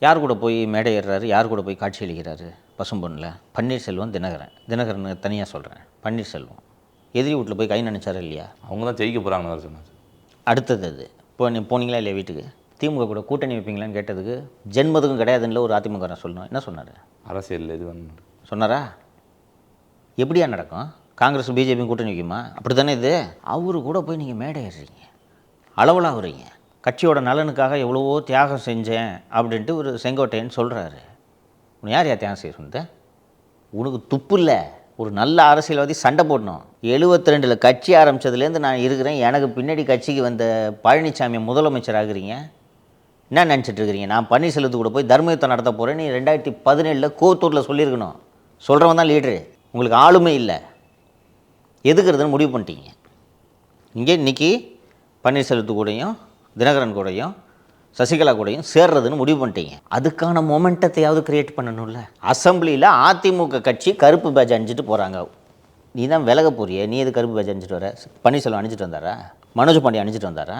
யார் கூட போய் மேடை ஏறுறாரு, யார் கூட போய் காட்சி அளிக்கிறாரு பசும்பொன்னில்? பன்னீர்செல்வம், தினகரன் தனியாக சொல்கிறேன். பன்னீர்செல்வம் எதிரி வீட்டில் போய் கை நினைச்சாரா இல்லையா? அவங்க தான் ஜெயிக்க போகிறாங்கன்னு சொன்னார். அடுத்தது அது இப்போ நீ போனீங்களா இல்லையா வீட்டுக்கு? திமுக கூட கூட்டணி வைப்பீங்களான்னு கேட்டதுக்கு ஜென்மதுக்கும் கிடையாதுன்னு ஒரு அதிமுக சொல்லணும். என்ன சொன்னார்? அரசியல் இது வந்து சொன்னாரா? எப்படியா நடக்கும்? காங்கிரஸ் பிஜேபியும் கூட்டணி வைக்குமா? அப்படி தானே இது. அவரு கூட போய் நீங்கள் மேடை ஏறுறீங்க, அளவலாக வரீங்க. கட்சியோட நலனுக்காக எவ்வளவோ தியாகம் செஞ்சேன் அப்படின்ட்டு ஒரு செங்கோட்டையன் சொல்கிறாரு. உன்னை யார் தியாகம் செய்ய சொன்னது? உனக்கு துப்பு இல்லை. ஒரு நல்ல அரசியல்வாதி சண்டை போடணும். 72 கட்சி ஆரம்பித்ததுலேருந்து நான் இருக்கிறேன். எனக்கு பின்னாடி கட்சிக்கு வந்த பழனிசாமியை முதலமைச்சர் ஆகுறீங்க. என்ன நினச்சிட்டு இருக்கிறீங்க? நான் பன்னீர்செல்வத்து கூட போய் தர்மயுத்தம் நடத்த போகிறேன். நீ 2017 கோத்தூரில் சொல்லியிருக்கணும். சொல்கிறவன் தான் லீடரு. உங்களுக்கு ஆளுமை இல்லை. எதுக்குறதுன்னு முடிவு பண்ணிட்டீங்க. இங்கே இன்றைக்கி பன்னீர்செல்வத்து கூடயும் தினகரன் கூடயும் சசிகலா கூடயும் சேர்றதுன்னு முடிவு பண்ணிட்டீங்க. அதுக்கான மொமெண்டத்தையாவது கிரியேட் பண்ணணும்ல. அசம்பிளியில் அதிமுக கட்சி கருப்பு பேட்ஜ் அணிஞ்சிட்டு போகிறாங்க. நீ தான் விலக போறிய. நீ எது கருப்பு பேட்ஜ் அணிஞ்சிட்டு வர? பன்னீர்செல்வம் அணிஞ்சிட்டு வந்தாரா? மனோஜ் பாண்டியன் அணிஞ்சிட்டு வந்தாரா?